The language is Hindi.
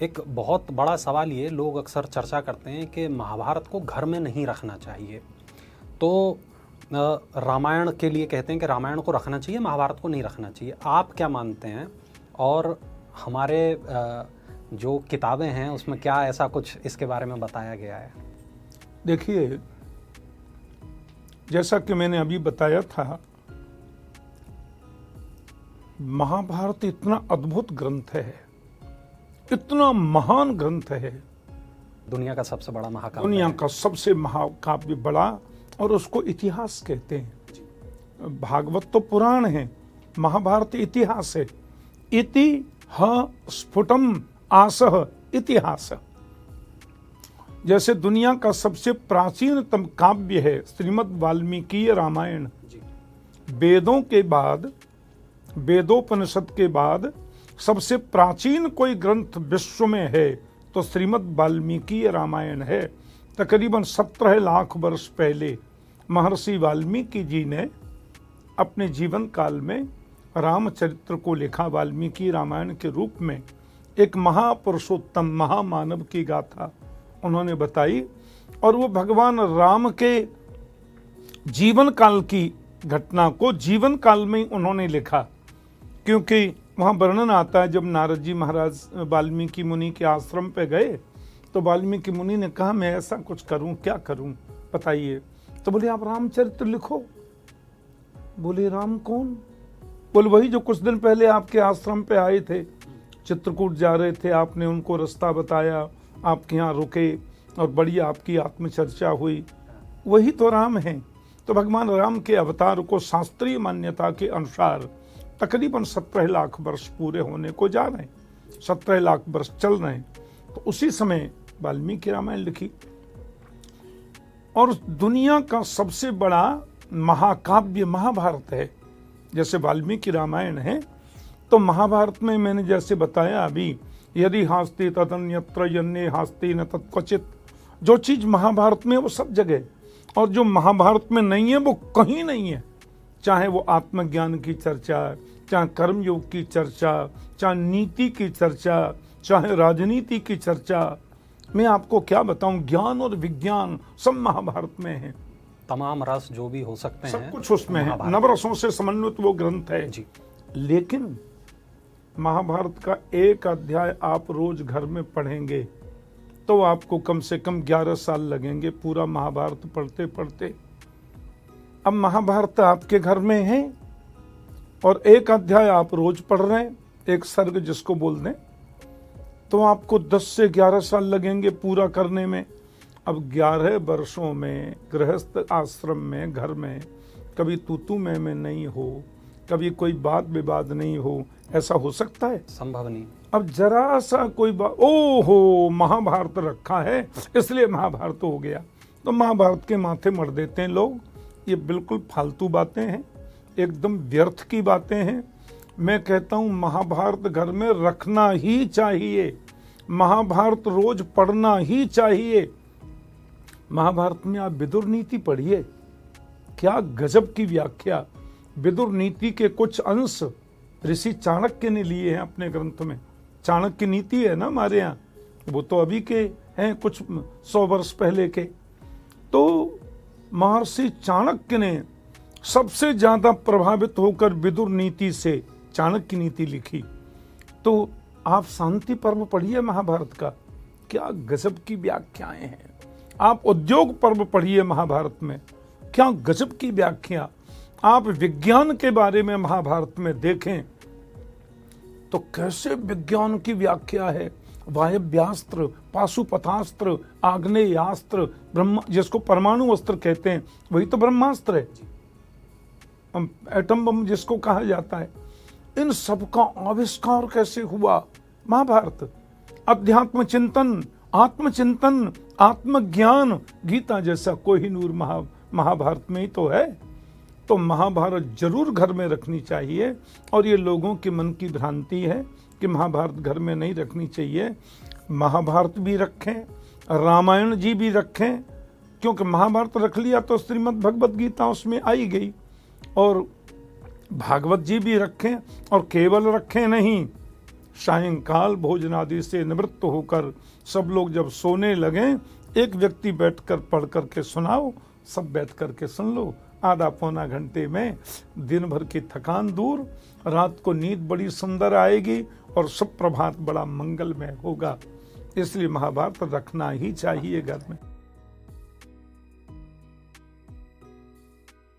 एक बहुत बड़ा सवाल ये लोग अक्सर चर्चा करते हैं कि महाभारत को घर में नहीं रखना चाहिए। तो रामायण के लिए कहते हैं कि रामायण को रखना चाहिए, महाभारत को नहीं रखना चाहिए। आप क्या मानते हैं? और हमारे जो किताबें हैं उसमें क्या ऐसा कुछ इसके बारे में बताया गया है? देखिए, जैसा कि मैंने अभी बताया था, महाभारत इतना अद्भुत ग्रंथ है, इतना महान ग्रंथ है, दुनिया का सबसे बड़ा महाकाव्य, दुनिया का सबसे महाकाव्य बड़ा, और उसको इतिहास कहते हैं। भागवत तो पुराण है, महाभारत इतिहास है। इति ह स्फुटम आसह इतिहास। जैसे दुनिया का सबसे प्राचीनतम काव्य है श्रीमद् वाल्मीकि रामायण। वेदों के बाद, वेदोपनिषद के बाद सबसे प्राचीन कोई ग्रंथ विश्व में है तो श्रीमद् वाल्मीकि रामायण है। तकरीबन 17 लाख वर्ष पहले महर्षि वाल्मीकि जी ने अपने जीवन काल में रामचरित्र को लिखा। वाल्मीकि रामायण के रूप में एक महापुरुषोत्तम महामानव की गाथा उन्होंने बताई, और वो भगवान राम के जीवन काल की घटना को जीवन काल में उन्होंने लिखा। क्योंकि वहाँ वर्णन आता है, जब नारद जी महाराज वाल्मीकि मुनि के आश्रम पे गए तो वाल्मीकि मुनि ने कहा, मैं ऐसा कुछ करूं, क्या करूं बताइए। तो बोले, आप रामचरित्र लिखो। बोले, राम कौन? बोले, वही जो कुछ दिन पहले आपके आश्रम पे आए थे, चित्रकूट जा रहे थे, आपने उनको रास्ता बताया, आपके यहाँ रुके और बड़ी आपकी आत्मचर्चा हुई, वही तो राम है। तो भगवान राम के अवतार को शास्त्रीय मान्यता के अनुसार तकरीबन 17 लाख वर्ष पूरे होने को जा रहे हैं, 17 लाख वर्ष चल रहे हैं। तो उसी समय वाल्मीकि रामायण लिखी, और दुनिया का सबसे बड़ा महाकाव्य महाभारत है। जैसे वाल्मीकि रामायण है तो महाभारत में मैंने जैसे बताया अभी, यदि हास्ति तदन्यत्र यन्ने हास्ति न तत्क्वचित, जो चीज महाभारत में वो सब जगह, और जो महाभारत में नहीं है वो कहीं नहीं है। चाहे वो आत्मज्ञान की चर्चा, चाहे कर्मयोग की चर्चा, चाहे नीति की चर्चा, चाहे राजनीति की चर्चा, मैं आपको क्या बताऊं, ज्ञान और विज्ञान सब महाभारत में है। तमाम रस जो भी हो सकते हैं सब कुछ उसमें है, नवरसों से समन्वित वो ग्रंथ है जी। लेकिन महाभारत का एक अध्याय आप रोज घर में पढ़ेंगे तो आपको कम से कम 11 साल लगेंगे पूरा महाभारत पढ़ते पढ़ते। अब महाभारत आपके घर में है और एक अध्याय आप रोज पढ़ रहे हैं, एक सर्ग जिसको बोल दें, तो आपको 10 से 11 साल लगेंगे पूरा करने में। अब 11 वर्षों में गृहस्थ आश्रम में, घर में कभी तू मैं नहीं हो, कभी कोई बात विवाद नहीं हो, ऐसा हो सकता है? संभव नहीं। अब जरा सा कोई बात, ओहो महाभारत रखा है इसलिए महाभारत हो गया, तो महाभारत के माथे मर देते हैं लोग। ये बिल्कुल फालतू बातें हैं, एकदम व्यर्थ की बातें हैं। मैं कहता हूँ महाभारत घर में रखना ही चाहिए, महाभारत रोज पढ़ना ही चाहिए। महाभारत में आप विदुर नीति पढ़िए, क्या गजब की व्याख्या। विदुर नीति के कुछ अंश ऋषि चाणक्य ने लिए हैं अपने ग्रंथ में। चाणक्य नीति है ना हमारे यहाँ, वो तो अभी के हैं, कुछ 100 वर्ष पहले के। तो महर्षि चाणक्य ने सबसे ज्यादा प्रभावित होकर विदुर नीति से चाणक्य नीति लिखी। तो आप शांति पर्व पढ़िए महाभारत का, क्या गजब की व्याख्याएं हैं। आप उद्योग पर्व पढ़िए महाभारत में, क्या गजब की व्याख्या। आप विज्ञान के बारे में महाभारत में देखें तो कैसे विज्ञान की व्याख्या है। वायव्यास्त्र, पाशुपतास्त्र, आग्नेयास्त्र, ब्रह्म जिसको परमाणु अस्त्र कहते हैं वही तो ब्रह्मास्त्र है, एटम बम जिसको कहा जाता है। इन सब का आविष्कार कैसे हुआ? महाभारत। अध्यात्म चिंतन, आत्मचिंतन, आत्मज्ञान, गीता जैसा कोहिनूर महाभारत में ही तो है। तो महाभारत जरूर घर में रखनी चाहिए, और ये लोगों के मन की भ्रांति है कि महाभारत घर में नहीं रखनी चाहिए। महाभारत भी रखें, रामायण जी भी रखें, क्योंकि महाभारत रख लिया तो श्रीमद् भगवत गीता उसमें आई गई, और भागवत जी भी रखें, और केवल रखें नहीं, सायंकाल भोजन आदि से निवृत्त होकर सब लोग जब सोने लगे, एक व्यक्ति बैठकर पढ़ करके सुनाओ, सब बैठ करके सुन लो। आधा पौना घंटे में दिन भर की थकान दूर, रात को नींद बड़ी सुंदर आएगी और सुप्रभात बड़ा मंगलमय होगा। इसलिए महाभारत रखना ही चाहिए घर में।